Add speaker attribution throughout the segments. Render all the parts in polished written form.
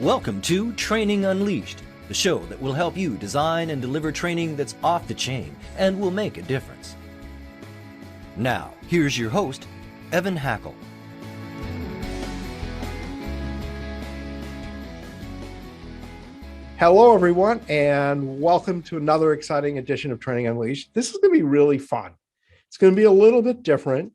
Speaker 1: Welcome to Training Unleashed, the show that will help you design and deliver training that's off the chain and will make a difference. Now, here's your host, Evan Hackel.
Speaker 2: Hello, everyone, and welcome to another exciting edition of Training Unleashed. This is going to be really fun. It's going to be a little bit different.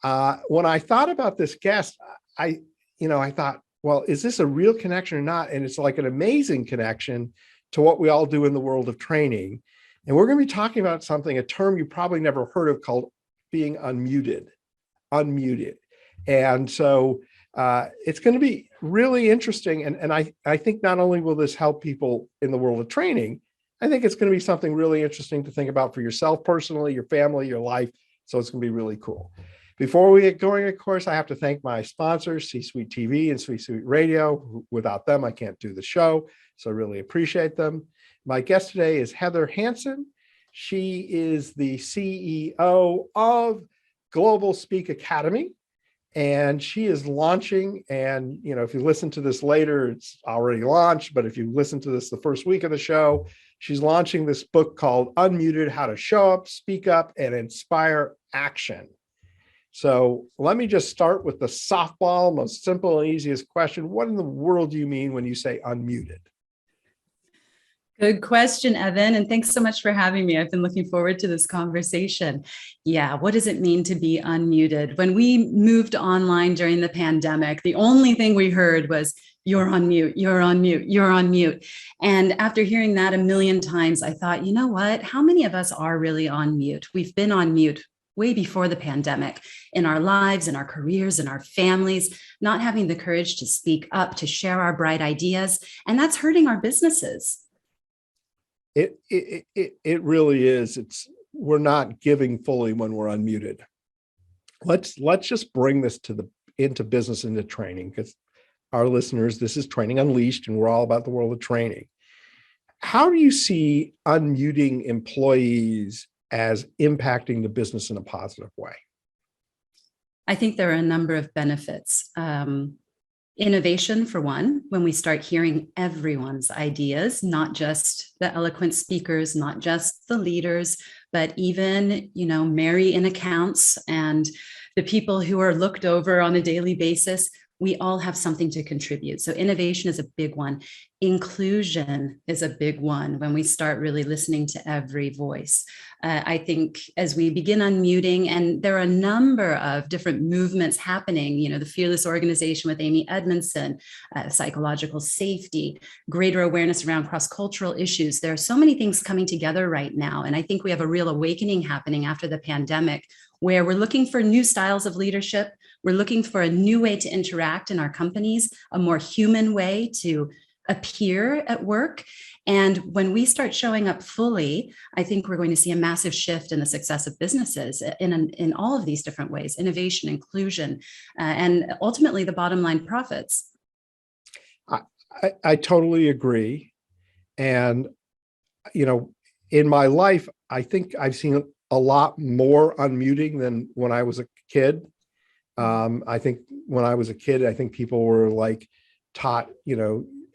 Speaker 2: When I thought about this guest, I thought, well, is this a real connection or not? And it's like an amazing connection to what we all do in the world of training. And we're going to be talking about a term you probably never heard of, called being unmuted. And so it's going to be really interesting. And I think not only will this help people in the world of training, I think it's going to be something really interesting to think about for yourself personally, your family, your life. So it's going to be really cool. Before we get going, of course, I have to thank my sponsors, C-Suite TV and C-Suite Radio. Without them, I can't do the show. So I really appreciate them. My guest today is Heather Hansen. She is the CEO of Global Speak Academy. And she is launching, and if you listen to this later, it's already launched, but if you listen to this the first week of the show, she's launching this book called Unmuted: How to Show Up, Speak Up, and Inspire Action. So let me just start with the softball, most simple and easiest question. What in the world do you mean when you say unmuted?
Speaker 3: Good question, Evan, and thanks so much for having me. I've been looking forward to this conversation. Yeah, what does it mean to be unmuted? When we moved online during the pandemic, the only thing we heard was, "You're on mute, you're on mute, you're on mute." And after hearing that a million times, I thought, you know what? How many of us are really on mute? We've been on mute way before the pandemic, in our lives, in our careers, in our families, not having the courage to speak up, to share our bright ideas, and that's hurting our businesses.
Speaker 2: It really is. We're not giving fully when we're unmuted. Let's just bring this into business, into training, because our listeners, this is Training Unleashed, and we're all about the world of training. How do you see unmuting employees as impacting the business in a positive way?
Speaker 3: I think there are a number of benefits. Innovation, for one, when we start hearing everyone's ideas, not just the eloquent speakers, not just the leaders, but even, Mary in accounts and the people who are looked over on a daily basis. We all have something to contribute. So innovation is a big one. Inclusion is a big one when we start really listening to every voice. I think as we begin unmuting, and there are a number of different movements happening, the Fearless Organization with Amy Edmondson, psychological safety, greater awareness around cross-cultural issues. There are so many things coming together right now. And I think we have a real awakening happening after the pandemic, where we're looking for new styles of leadership. We're looking for a new way to interact in our companies, a more human way to appear at work. And when we start showing up fully, I think we're going to see a massive shift in the success of businesses in all of these different ways: innovation, inclusion, and ultimately the bottom line, profits.
Speaker 2: I totally agree. And, in my life, I think I've seen a lot more unmuting than when I was a kid. I think when I was a kid, I think people were taught,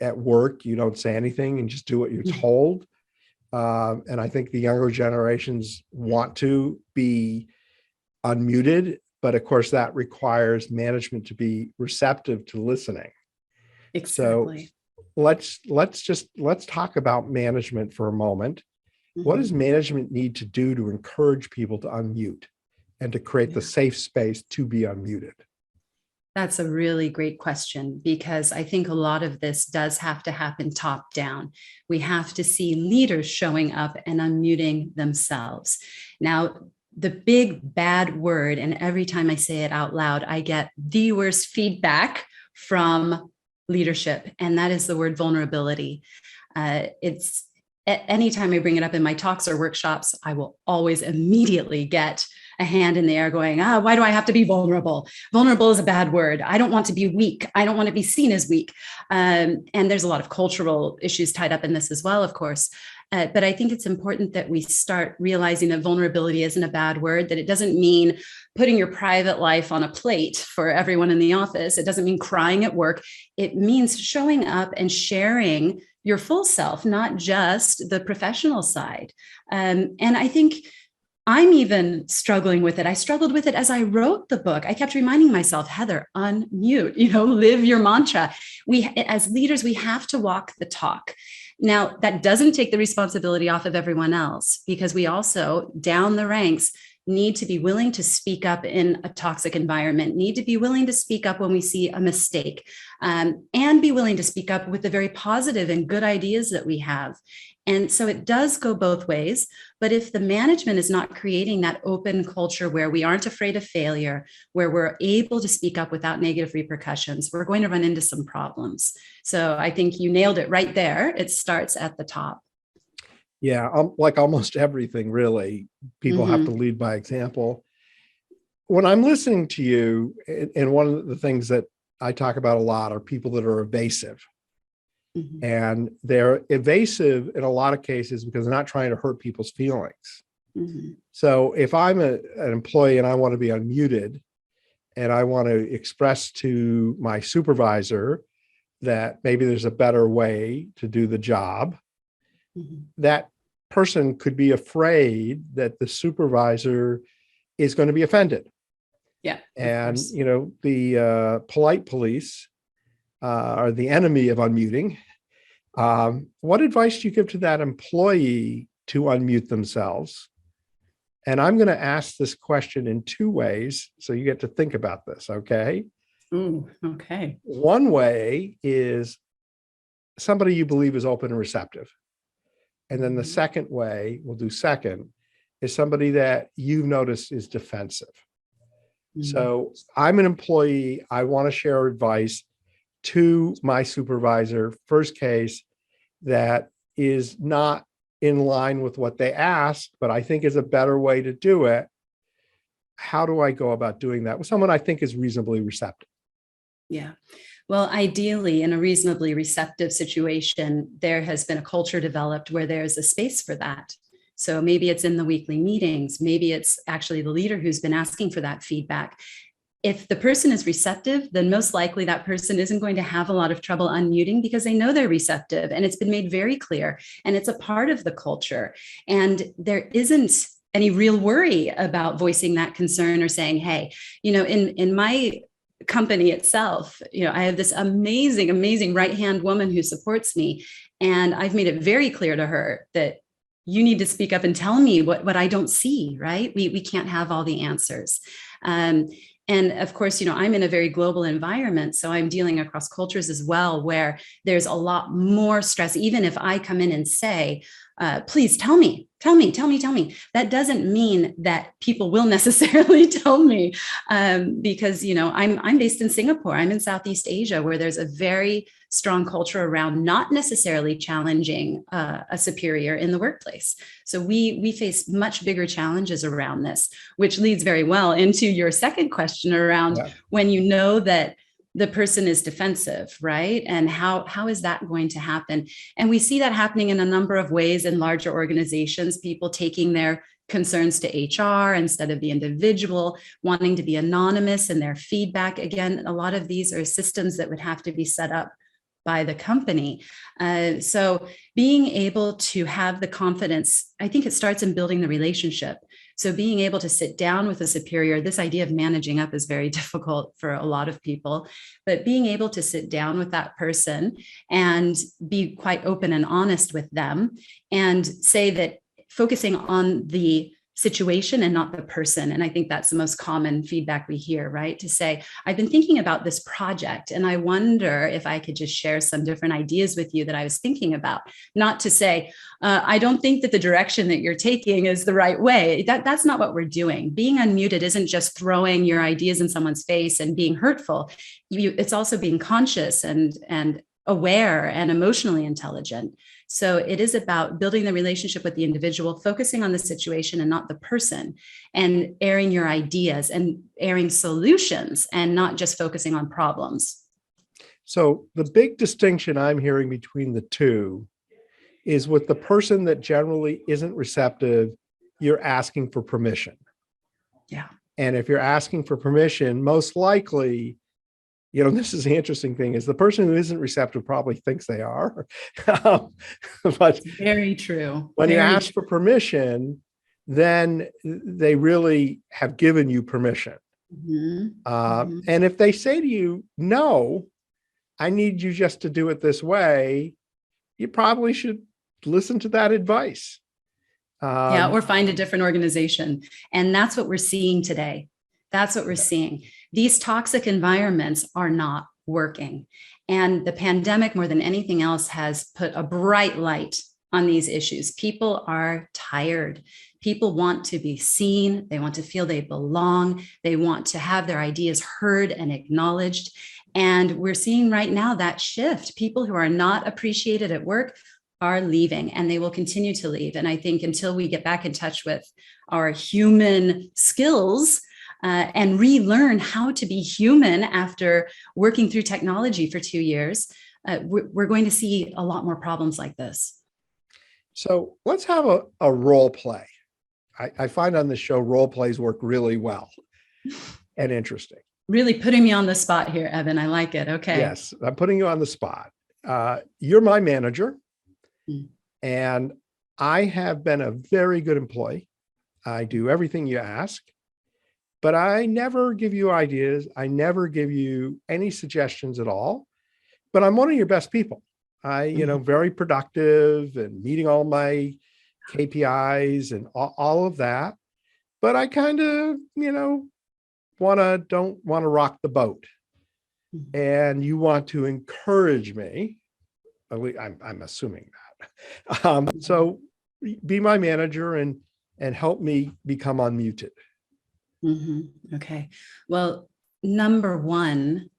Speaker 2: at work, you don't say anything and just do what you're told. And I think the younger generations want to be unmuted, but of course that requires management to be receptive to listening.
Speaker 3: Exactly.
Speaker 2: So let's talk about management for a moment. What does management need to do to encourage people to unmute and to create the safe space to be unmuted?
Speaker 3: That's a really great question, because I think a lot of this does have to happen top down. We have to see leaders showing up and unmuting themselves. Now, the big bad word, and every time I say it out loud, I get the worst feedback from leadership, and that is the word vulnerability. Anytime I bring it up in my talks or workshops, I will always immediately get a hand in the air going, why do I have to be vulnerable? Vulnerable is a bad word. I don't want to be weak. I don't want to be seen as weak. And there's a lot of cultural issues tied up in this as well, of course. But I think it's important that we start realizing that vulnerability isn't a bad word, that it doesn't mean putting your private life on a plate for everyone in the office. It doesn't mean crying at work. It means showing up and sharing your full self, not just the professional side. And I think I'm even struggling with it. I struggled with it as I wrote the book. I kept reminding myself, Heather, unmute, live your mantra. We, as leaders, we have to walk the talk. Now, that doesn't take the responsibility off of everyone else, because we also, down the ranks, need to be willing to speak up in a toxic environment, need to be willing to speak up when we see a mistake, and be willing to speak up with the very positive and good ideas that we have. And so it does go both ways. But if the management is not creating that open culture where we aren't afraid of failure, where we're able to speak up without negative repercussions, we're going to run into some problems. So I think you nailed it right there. It starts at the top.
Speaker 2: Yeah, like almost everything, really, people have to lead by example. When I'm listening to you, and one of the things that I talk about a lot are people that are evasive. And they're evasive in a lot of cases because they're not trying to hurt people's feelings. So if I'm an employee and I want to be unmuted and I want to express to my supervisor that maybe there's a better way to do the job, that person could be afraid that the supervisor is going to be offended.
Speaker 3: Yeah.
Speaker 2: And, the polite police are the enemy of unmuting. What advice do you give to that employee to unmute themselves? And I'm going to ask this question in two ways, so you get to think about this, okay?
Speaker 3: Ooh, okay.
Speaker 2: One way is somebody you believe is open and receptive. And then the second way, we'll do second, is somebody that you've noticed is defensive. So I'm an employee. I want to share advice to my supervisor, first case, that is not in line with what they asked, but I think is a better way to do it. How do I go about doing that with someone I think is reasonably receptive?
Speaker 3: Yeah. Well, ideally, in a reasonably receptive situation, there has been a culture developed where there's a space for that. So maybe it's in the weekly meetings, maybe it's actually the leader who's been asking for that feedback. If the person is receptive, then most likely that person isn't going to have a lot of trouble unmuting because they know they're receptive and it's been made very clear and it's a part of the culture. And there isn't any real worry about voicing that concern or saying, hey, in my company itself, I have this amazing right-hand woman who supports me. And I've made it very clear to her that you need to speak up and tell me what I don't see, right? We can't have all the answers. And of course, I'm in a very global environment, so I'm dealing across cultures as well, where there's a lot more stress. Even if I come in and say, please tell me. That doesn't mean that people will necessarily tell me, because, I'm based in Singapore. I'm in Southeast Asia, where there's a very strong culture around not necessarily challenging a superior in the workplace. So we face much bigger challenges around this, which leads very well into your second question around when you know that the person is defensive, right? And how is that going to happen? And we see that happening in a number of ways in larger organizations, people taking their concerns to HR instead of the individual, wanting to be anonymous in their feedback. Again, a lot of these are systems that would have to be set up by the company. So being able to have the confidence, I think it starts in building the relationship. So being able to sit down with a superior, this idea of managing up is very difficult for a lot of people, but being able to sit down with that person and be quite open and honest with them and say that focusing on the situation and not the person. And I think that's the most common feedback we hear, right? To say, I've been thinking about this project and I wonder if I could just share some different ideas with you that I was thinking about. Not to say, I don't think that the direction that you're taking is the right way. That's not what we're doing. Being unmuted isn't just throwing your ideas in someone's face and being hurtful. It's also being conscious and aware and emotionally intelligent. So it is about building the relationship with the individual, focusing on the situation and not the person, and airing your ideas and airing solutions and not just focusing on problems.
Speaker 2: So the big distinction I'm hearing between the two is with the person that generally isn't receptive, you're asking for permission.
Speaker 3: Yeah.
Speaker 2: And if you're asking for permission, most likely, this is the interesting thing, is the person who isn't receptive probably thinks they are. But
Speaker 3: very true.
Speaker 2: When
Speaker 3: very
Speaker 2: you ask
Speaker 3: true.
Speaker 2: for permission, then they really have given you permission.
Speaker 3: Mm-hmm.
Speaker 2: And if they say to you, no, I need you just to do it this way, you probably should listen to that advice.
Speaker 3: Or find a different organization. And that's what we're seeing today. That's what we're seeing. These toxic environments are not working. And the pandemic, more than anything else, has put a bright light on these issues. People are tired. People want to be seen. They want to feel they belong. They want to have their ideas heard and acknowledged. And we're seeing right now that shift. People who are not appreciated at work are leaving, and they will continue to leave. And I think until we get back in touch with our human skills and relearn how to be human after working through technology for 2 years, we're going to see a lot more problems like this.
Speaker 2: So let's have a role play. I find on this show, role plays work really well and interesting.
Speaker 3: Really putting me on the spot here, Evan. I like it. Okay.
Speaker 2: Yes, I'm putting you on the spot. You're my manager, and I have been a very good employee. I do everything you ask, but I never give you ideas. I never give you any suggestions at all, but I'm one of your best people. Very productive and meeting all my KPIs and all of that. But I kind of, don't want to rock the boat. And you want to encourage me. At least I'm assuming that. So be my manager and help me become unmuted.
Speaker 3: Mm-hmm. Okay. Well, number one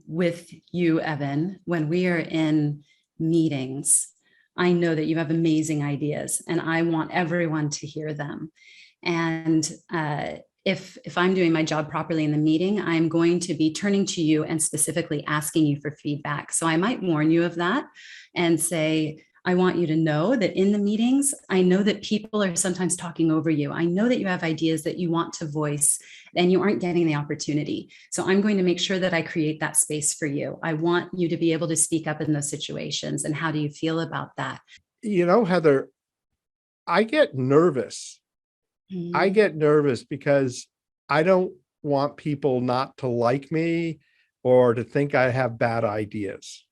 Speaker 3: with you, Evan, when we are in meetings, I know that you have amazing ideas and I want everyone to hear them. And if I'm doing my job properly in the meeting, I'm going to be turning to you and specifically asking you for feedback. So I might warn you of that and say, I want you to know that in the meetings, I know that people are sometimes talking over you. I know that you have ideas that you want to voice and you aren't getting the opportunity. So I'm going to make sure that I create that space for you. I want you to be able to speak up in those situations. And how do you feel about that?
Speaker 2: Heather, I get nervous. I get nervous because I don't want people not to like me or to think I have bad ideas.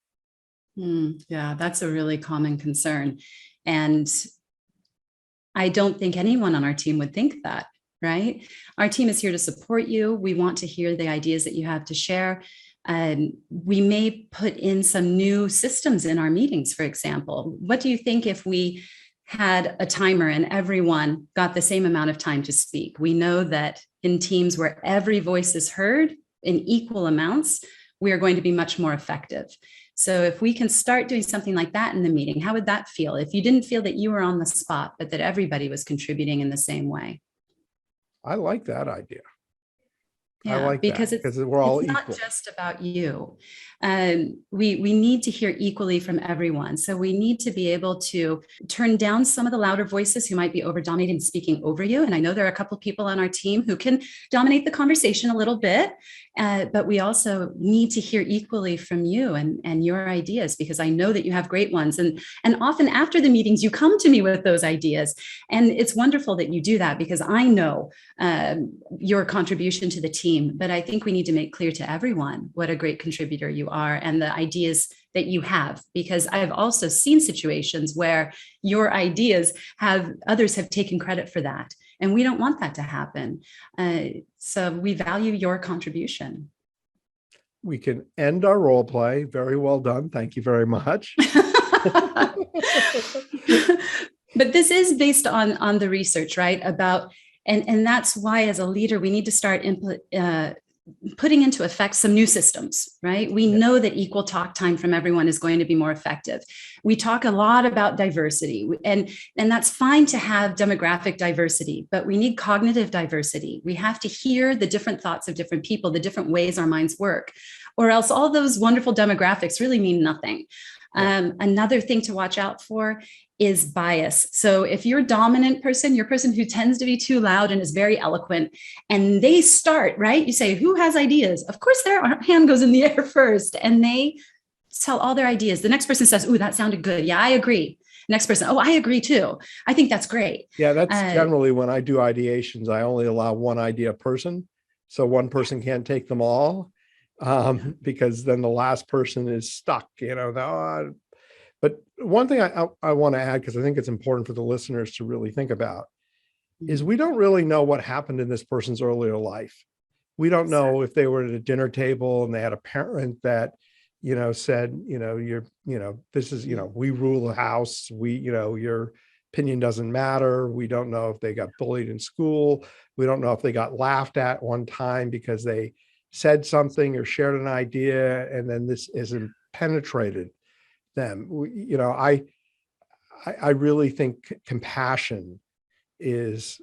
Speaker 3: Yeah, that's a really common concern. And I don't think anyone on our team would think that, right? Our team is here to support you. We want to hear the ideas that you have to share. We may put in some new systems in our meetings, for example. What do you think if we had a timer and everyone got the same amount of time to speak? We know that in teams where every voice is heard in equal amounts, we are going to be much more effective. So if we can start doing something like that in the meeting, how would that feel if you didn't feel that you were on the spot, but that everybody was contributing in the same way?
Speaker 2: I like that idea.
Speaker 3: Yeah,
Speaker 2: I like
Speaker 3: because
Speaker 2: that because we're all
Speaker 3: it's
Speaker 2: equal.
Speaker 3: Not just about you. We need to hear equally from everyone. So we need to be able to turn down some of the louder voices who might be over dominating, speaking over you. And I know there are a couple of people on our team who can dominate the conversation a little bit, but we also need to hear equally from you and your ideas, because I know that you have great ones. And often after the meetings, you come to me with those ideas. And it's wonderful that you do that, because I know your contribution to the team. But I think we need to make clear to everyone what a great contributor you are and the ideas that you have, because I've also seen situations where your ideas others have taken credit for that. And we don't want that to happen. So we value your contribution.
Speaker 2: We can end our role play. Very well done. Thank you very much.
Speaker 3: But this is based on the research, right? And that's why, as a leader, we need to start putting into effect some new systems, right? We know that equal talk time from everyone is going to be more effective. We talk a lot about diversity, and that's fine to have demographic diversity, but we need cognitive diversity. We have to hear the different thoughts of different people, the different ways our minds work, or else all those wonderful demographics really mean nothing. Another thing to watch out for is bias. So if you're a dominant person, you're a person who tends to be too loud and is very eloquent, and they start, right? You say, who has ideas? Of course, their hand goes in the air first, and they tell all their ideas. The next person says, ooh, that sounded good. Yeah, I agree. Next person, oh, I agree too. I think that's great.
Speaker 2: Yeah, that's generally when I do ideations, I only allow one idea a person. So one person can't take them all, because then the last person is stuck, But one thing I want to add, because I think it's important for the listeners to really think about, is we don't really know what happened in this person's earlier life. We don't know if they were at a dinner table and they had a parent that, said, this is, we rule the house. Your opinion doesn't matter. We don't know if they got bullied in school. We don't know if they got laughed at one time because they said something or shared an idea, and then this isn't penetrated them. I really think compassion is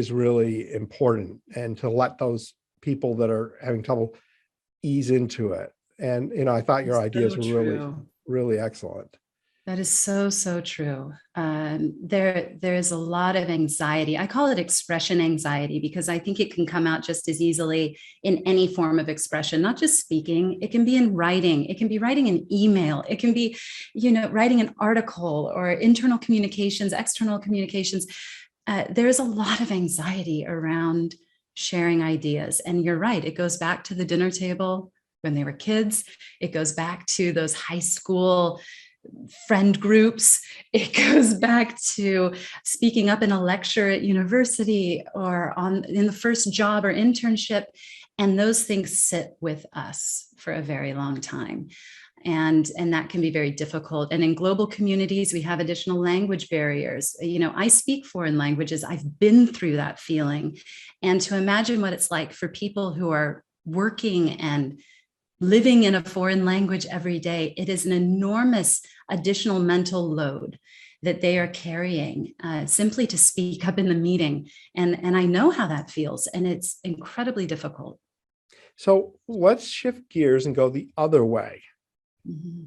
Speaker 2: really important, and to let those people that are having trouble ease into it. And I thought your ideas were really, really excellent.
Speaker 3: That is so, so true. There is a lot of anxiety. I call it expression anxiety, because I think it can come out just as easily in any form of expression, not just speaking. It can be in writing. It can be writing an email. It can be, writing an article, or internal communications, external communications. There's a lot of anxiety around sharing ideas. And you're right. It goes back to the dinner table when they were kids. It goes back to those high school friend groups. It goes back to speaking up in a lecture at university, or in the first job or internship. And those things sit with us for a very long time. And that can be very difficult. And in global communities, we have additional language barriers. I speak foreign languages. I've been through that feeling. And to imagine what it's like for people who are working and living in a foreign language every day, it is an enormous additional mental load that they are carrying simply to speak up in the meeting. And I know how that feels, and it's incredibly difficult.
Speaker 2: So let's shift gears and go the other way. Mm-hmm.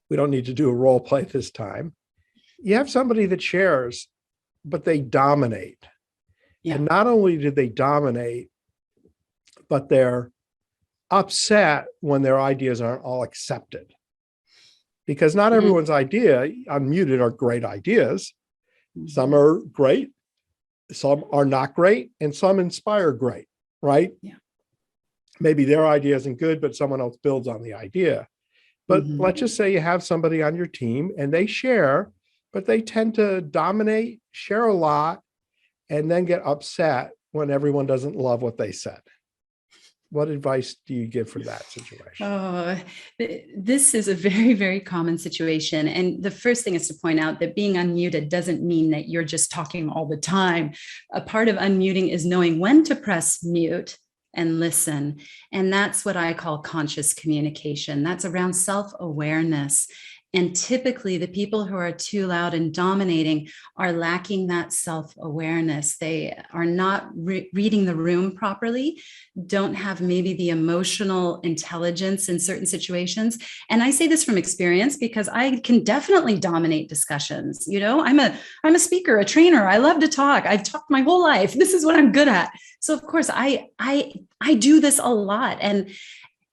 Speaker 2: We don't need to do a role play this time. You have somebody that shares, but they dominate. Yeah. And not only do they dominate, but they're upset when their ideas aren't all accepted, because not everyone's idea unmuted are great ideas. Some are great, some are not great, and some inspire great, right? Yeah. Maybe their idea isn't good, but someone else builds on the idea. But let's just say you have somebody on your team and they share, but they tend to dominate, share a lot, and then get upset when everyone doesn't love what they said. What advice do you give for that situation?
Speaker 3: Oh, this is a very, very common situation. And the first thing is to point out that being unmuted doesn't mean that you're just talking all the time. A part of unmuting is knowing when to press mute and listen. And that's what I call conscious communication. That's around self-awareness. And typically the people who are too loud and dominating are lacking that self-awareness. They are not reading the room properly, don't have maybe the emotional intelligence in certain situations. And I say this from experience because I can definitely dominate discussions. I'm a speaker, a trainer. I love to talk. I've talked my whole life. This is what I'm good at. So of course I do this a lot. And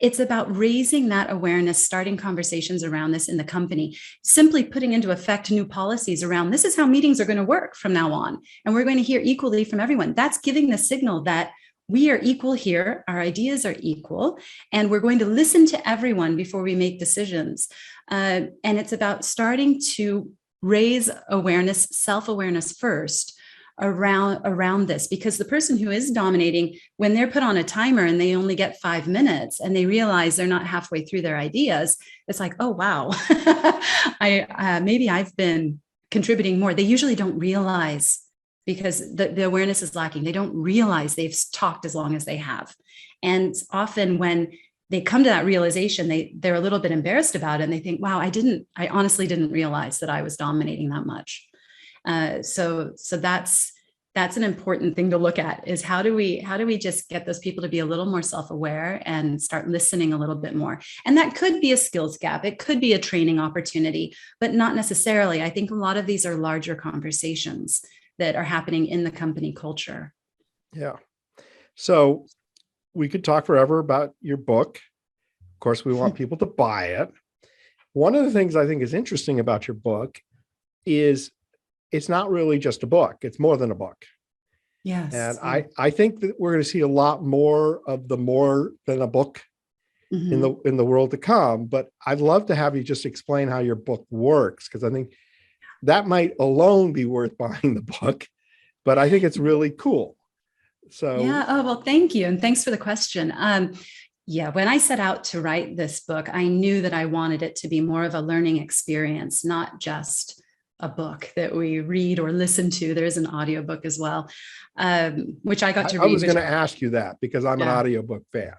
Speaker 3: it's about raising that awareness, starting conversations around this in the company, simply putting into effect new policies around this is how meetings are going to work from now on. And we're going to hear equally from everyone. That's giving the signal that we are equal here. Our ideas are equal, and we're going to listen to everyone before we make decisions. And it's about starting to raise awareness, self-awareness first, around this, because the person who is dominating, when they're put on a timer and they only get 5 minutes and they realize they're not halfway through their ideas, it's like, oh, wow, maybe I've been contributing more. They usually don't realize because the awareness is lacking. They don't realize they've talked as long as they have. And often when they come to that realization, they're a little bit embarrassed about it. And they think, wow, I honestly didn't realize that I was dominating that much. So that's an important thing to look at, is how do we just get those people to be a little more self-aware and start listening a little bit more? And that could be a skills gap. It could be a training opportunity, but not necessarily. I think a lot of these are larger conversations that are happening in the company culture.
Speaker 2: Yeah. So we could talk forever about your book. Of course, we want people to buy it. One of the things I think is interesting about your book is it's not really just a book. It's more than a book.
Speaker 3: Yes.
Speaker 2: And I think that we're going to see a lot more of the more than a book in the world to come. But I'd love to have you just explain how your book works, because I think that might alone be worth buying the book. But I think it's really cool. So
Speaker 3: yeah. Oh, well, thank you. And thanks for the question. Yeah, when I set out to write this book, I knew that I wanted it to be more of a learning experience, not just a book that we read or listen to. There is an audiobook as well, which I got to read.
Speaker 2: I was going to ask you that because I'm an audiobook fan.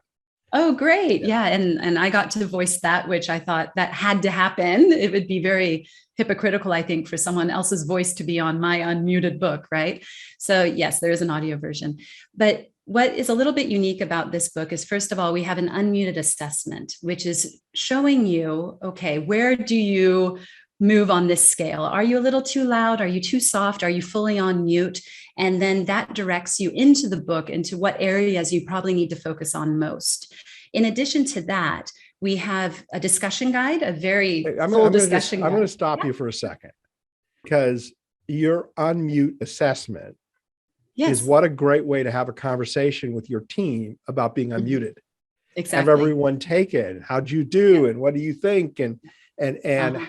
Speaker 3: Oh, great. Yeah. And I got to voice that, which I thought that had to happen. It would be very hypocritical, I think, for someone else's voice to be on my unmuted book, right? So yes, there is an audio version. But what is a little bit unique about this book is, first of all, we have an unmuted assessment, which is showing you, okay, where do you move on this scale? Are you a little too loud? Are you too soft? Are you fully on mute? And then that directs you into the book, into what areas you probably need to focus on most. In addition to that, we have a discussion guide, a very full discussion guide.
Speaker 2: I'm going to stop you for a second, because your unmute assessment is what a great way to have a conversation with your team about being unmuted.
Speaker 3: Exactly.
Speaker 2: Have everyone take it. How'd you do? And what do you think? And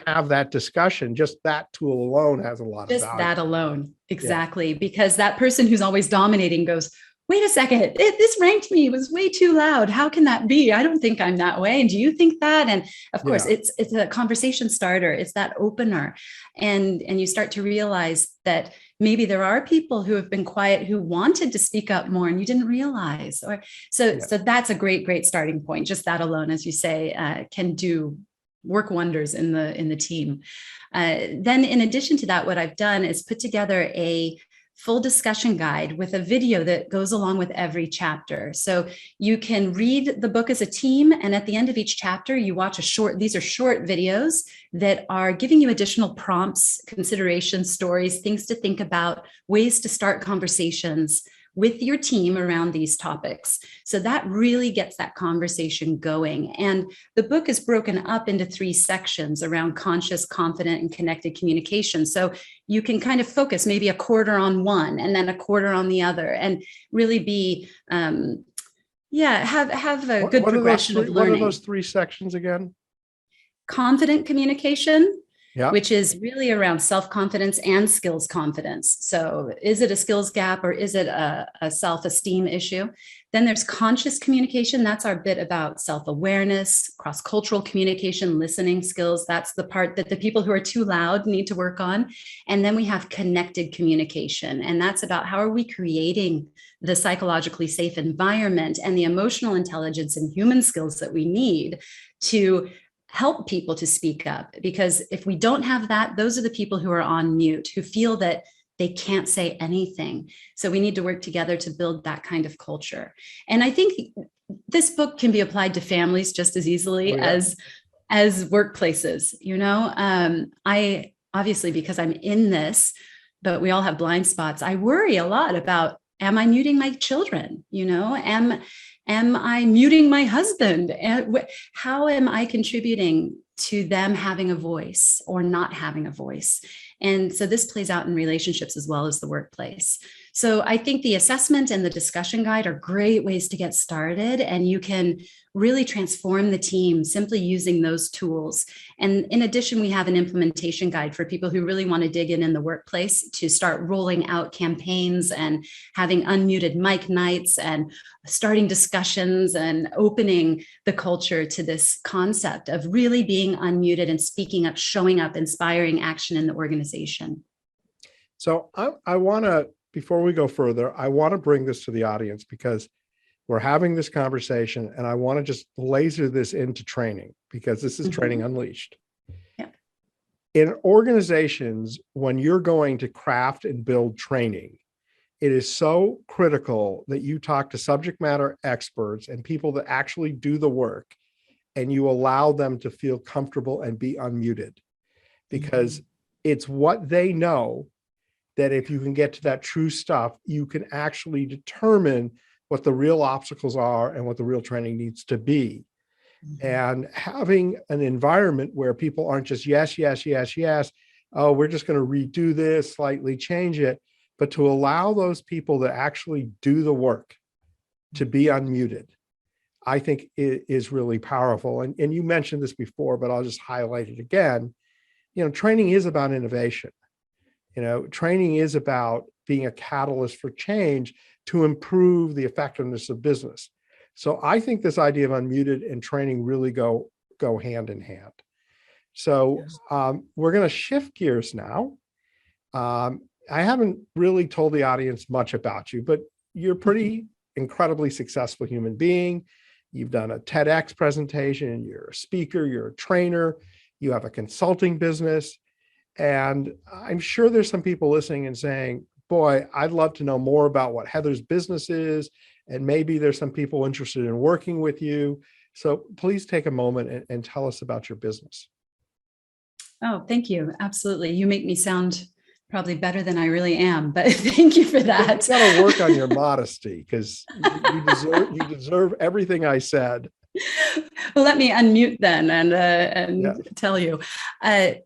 Speaker 2: have that discussion. Just that tool alone has a lot of value.
Speaker 3: Just that alone. Exactly. Yeah. Because that person who's always dominating goes, wait a second, this ranked me, it was way too loud. How can that be? I don't think I'm that way. And do you think that? And of course, it's a conversation starter. It's that opener. And you start to realize that maybe there are people who have been quiet who wanted to speak up more and you didn't realize. So that's a great starting point. Just that alone, as you say, can work wonders in the team. Then in addition to that, what I've done is put together a full discussion guide with a video that goes along with every chapter. So you can read the book as a team, and at the end of each chapter, you watch these are short videos that are giving you additional prompts, considerations, stories, things to think about, ways to start conversations with your team around these topics. So that really gets that conversation going. And the book is broken up into 3 sections around conscious, confident, and connected communication. So you can kind of focus maybe a quarter on one and then a quarter on the other, and really be, have a good progression of learning.
Speaker 2: What are those 3 sections again?
Speaker 3: Confident communication, which is really around self-confidence and skills confidence. So is it a skills gap or is it a self-esteem issue? Then there's conscious communication. That's our bit about self-awareness, cross-cultural communication, listening skills. That's the part that the people who are too loud need to work on. And then we have connected communication. And that's about how are we creating the psychologically safe environment and the emotional intelligence and human skills that we need to help people to speak up. Because if we don't have that, those are the people who are on mute, who feel that they can't say anything. So we need to work together to build that kind of culture. And I think this book can be applied to families just as easily as workplaces. I obviously, because I'm in this, but we all have blind spots, I worry a lot about, am I muting my children? Am I muting my husband? And how am I contributing to them having a voice or not having a voice? And so this plays out in relationships as well as the workplace. So I think the assessment and the discussion guide are great ways to get started, and you can really transform the team simply using those tools. And in addition, we have an implementation guide for people who really want to dig in the workplace to start rolling out campaigns and having unmuted mic nights and starting discussions and opening the culture to this concept of really being unmuted and speaking up, showing up, inspiring action in the organization.
Speaker 2: So I want to before we go further, I want to bring this to the audience because we're having this conversation and I want to just laser this into training because this is Training Unleashed.
Speaker 3: Yeah.
Speaker 2: In organizations, when you're going to craft and build training, it is so critical that you talk to subject matter experts and people that actually do the work, and you allow them to feel comfortable and be unmuted, because it's what they know that if you can get to that true stuff, you can actually determine what the real obstacles are and what the real training needs to be. And having an environment where people aren't just yes, yes, yes, yes, oh, we're just going to redo this, slightly change it, but to allow those people that actually do the work to be unmuted, I think it is really powerful. And you mentioned this before, but I'll just highlight it again. Training is about innovation. Training is about being a catalyst for change to improve the effectiveness of business. So I think this idea of unmuted and training really go hand in hand. So we're going to shift gears now. I haven't really told the audience much about you, but you're a pretty incredibly successful human being. You've done a TEDx presentation, you're a speaker, you're a trainer, you have a consulting business. And I'm sure there's some people listening and saying, boy, I'd love to know more about what Heather's business is. And maybe there's some people interested in working with you. So please take a moment and tell us about your business.
Speaker 3: Oh, thank you. Absolutely. You make me sound probably better than I really am, but thank you for that.
Speaker 2: You got to work on your modesty because you deserve everything I said.
Speaker 3: Well, let me unmute then and tell you.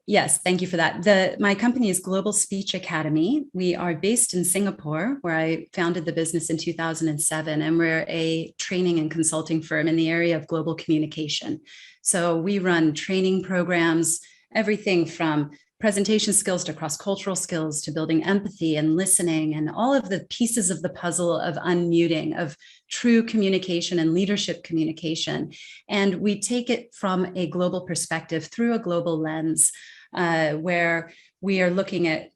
Speaker 3: Yes, thank you for that. My company is Global Speech Academy. We are based in Singapore, where I founded the business in 2007, and we're a training and consulting firm in the area of global communication. So we run training programs, everything from presentation skills to cross-cultural skills to building empathy and listening and all of the pieces of the puzzle of unmuting, of true communication and leadership communication. And we take it from a global perspective through a global lens, where we are looking at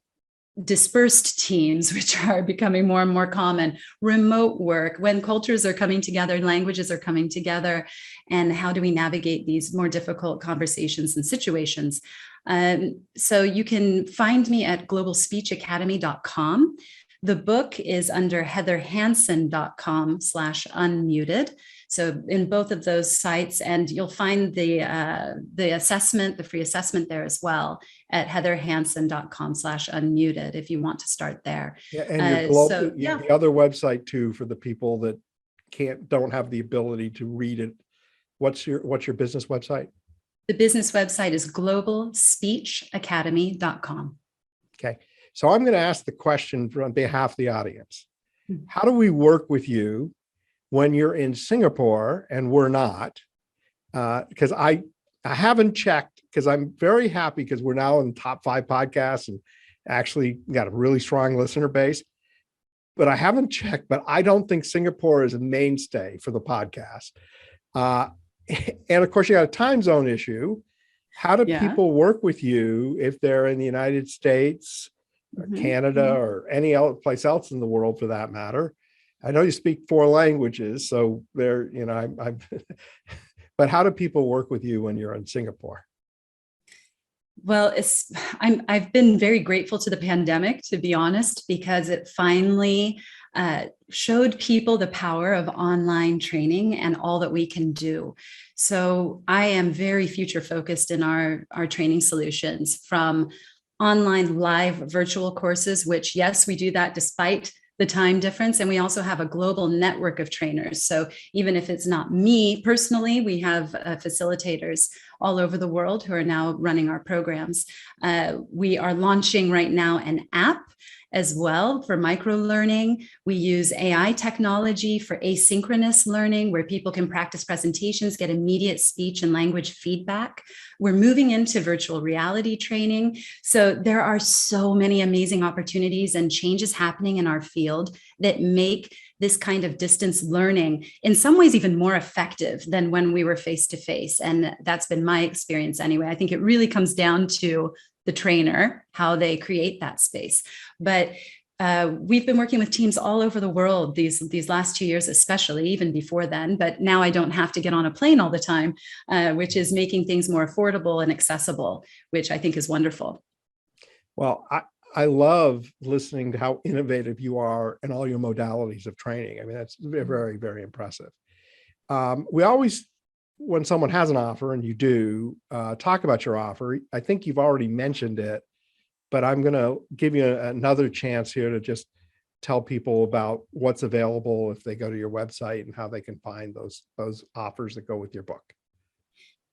Speaker 3: dispersed teams, which are becoming more and more common, remote work, when cultures are coming together, languages are coming together, and how do we navigate these more difficult conversations and situations. So you can find me at globalspeechacademy.com. The book is under heatherhansen.com/unmuted. So in both of those sites, and you'll find the assessment, the free assessment there as well at heatherhansen.com/unmuted if you want to start there.
Speaker 2: Yeah, and the other website too for the people that don't have the ability to read it. What's your business website?
Speaker 3: The business website is globalspeechacademy.com.
Speaker 2: Okay. So I'm going to ask the question on behalf of the audience. How do we work with you when you're in Singapore and we're not? Because I haven't checked, because I'm very happy because we're now in the top 5 podcasts and actually got a really strong listener base. But I haven't checked, but I don't think Singapore is a mainstay for the podcast. And of course, you got a time zone issue. How do people work with you if they're in the United States, or Canada, or any other place else in the world for that matter? I know you speak 4 languages, so they're, but how do people work with you when you're in Singapore?
Speaker 3: Well, I've been very grateful to the pandemic, to be honest, because it finally showed people the power of online training and all that we can do. So I am very future focused in our training solutions, from online live virtual courses, which yes, we do that despite the time difference. And we also have a global network of trainers. So even if it's not me personally, we have facilitators all over the world who are now running our programs. We are launching right now an app as well for micro learning. We use AI technology for asynchronous learning, where people can practice presentations, get immediate speech and language feedback. We're moving into virtual reality training. So there are so many amazing opportunities and changes happening in our field that make this kind of distance learning in some ways even more effective than when we were face to face. And that's been my experience anyway. I think it really comes down to the trainer, how they create that space. But we've been working with teams all over the world these last 2 years, especially, even before then. But now I don't have to get on a plane all the time, which is making things more affordable and accessible, which I think is wonderful.
Speaker 2: Well, I love listening to how innovative you are in all your modalities of training. I mean, that's very, very impressive. We always, when someone has an offer, and you do, talk about your offer. I think you've already mentioned it, but I'm going to give you another chance here to just tell people about what's available if they go to your website and how they can find those offers that go with your book.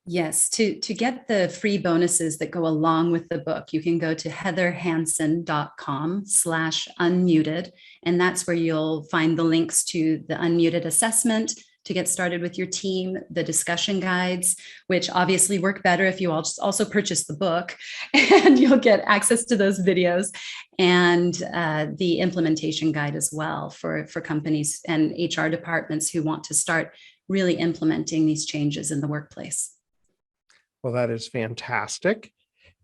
Speaker 3: Yes, to get the free bonuses that go along with the book, you can go to heatherhansen.com/unmuted, and that's where you'll find the links to the unmuted assessment to get started with your team, the discussion guides, which obviously work better if you also purchase the book, and you'll get access to those videos, and the implementation guide as well for companies and HR departments who want to start really implementing these changes in the workplace.
Speaker 2: Well, that is fantastic.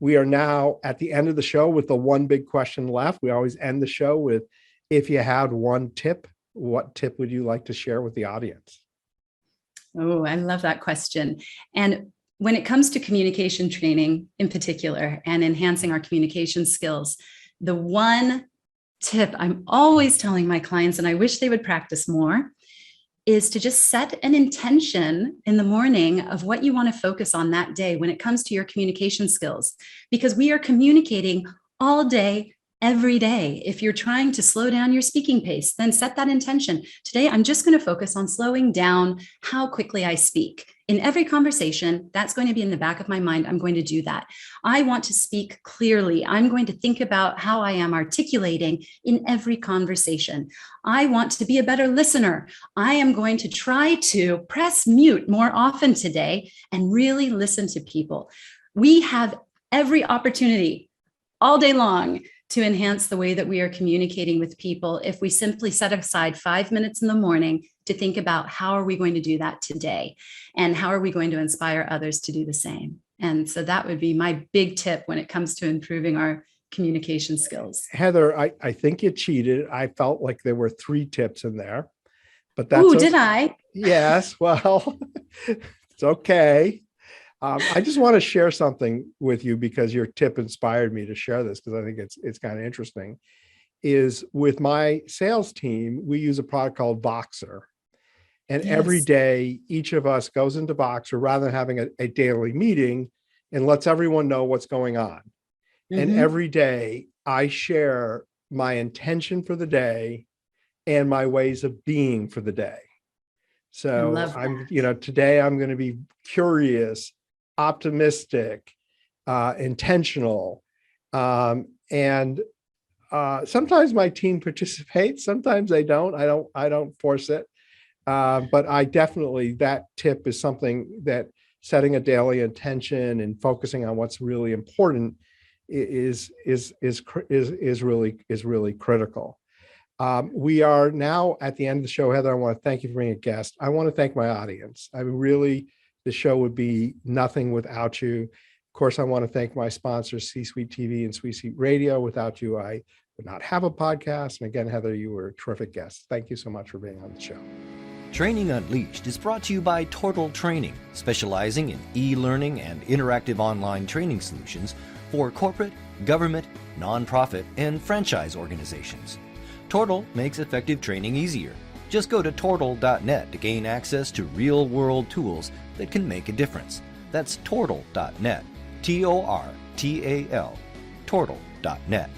Speaker 2: We are now at the end of the show with the one big question left. We always end the show with, if you had one tip, what tip would you like to share with the audience?
Speaker 3: Oh, I love that question. And when it comes to communication training in particular and enhancing our communication skills, the one tip I'm always telling my clients, and I wish they would practice more, is to just set an intention in the morning of what you want to focus on that day when it comes to your communication skills, because we are communicating all day, every day. If you're trying to slow down your speaking pace, then set that intention. Today, I'm just going to focus on slowing down how quickly I speak. In every conversation, that's going to be in the back of my mind. I'm going to do that. I want to speak clearly. I'm going to think about how I am articulating in every conversation. I want to be a better listener. I am going to try to press mute more often today and really listen to people. We have every opportunity all day long to enhance the way that we are communicating with people if we simply set aside 5 minutes in the morning to think about how are we going to do that today, and how are we going to inspire others to do the same. And so that would be my big tip when it comes to improving our communication skills.
Speaker 2: Heather, I think you cheated. I felt like there were 3 tips in there, but that's
Speaker 3: okay. Did I?
Speaker 2: Yes, well, it's okay. I just want to share something with you because your tip inspired me to share this, because I think it's kind of interesting. Is with my sales team, we use a product called Voxer. And every day, each of us goes into Voxer rather than having a daily meeting and lets everyone know what's going on. And every day I share my intention for the day and my ways of being for the day. So today I'm going to be curious, optimistic, intentional. And sometimes my team participates, sometimes they don't. I don't force it. But I definitely, that tip is something that setting a daily intention and focusing on what's really important is really critical. We are now at the end of the show. Heather, I want to thank you for being a guest. I want to thank my audience. I mean, really, the show would be nothing without you. Of course, I want to thank my sponsors, C-Suite TV and C-Suite Radio. Without you, I would not have a podcast. And again, Heather, you were a terrific guest. Thank you so much for being on the show.
Speaker 1: Training Unleashed is brought to you by Tortal Training, specializing in e-learning and interactive online training solutions for corporate, government, nonprofit, and franchise organizations. Tortal makes effective training easier. Just go to tortal.net to gain access to real-world tools that can make a difference. That's tortal.net, Tortal, tortal.net.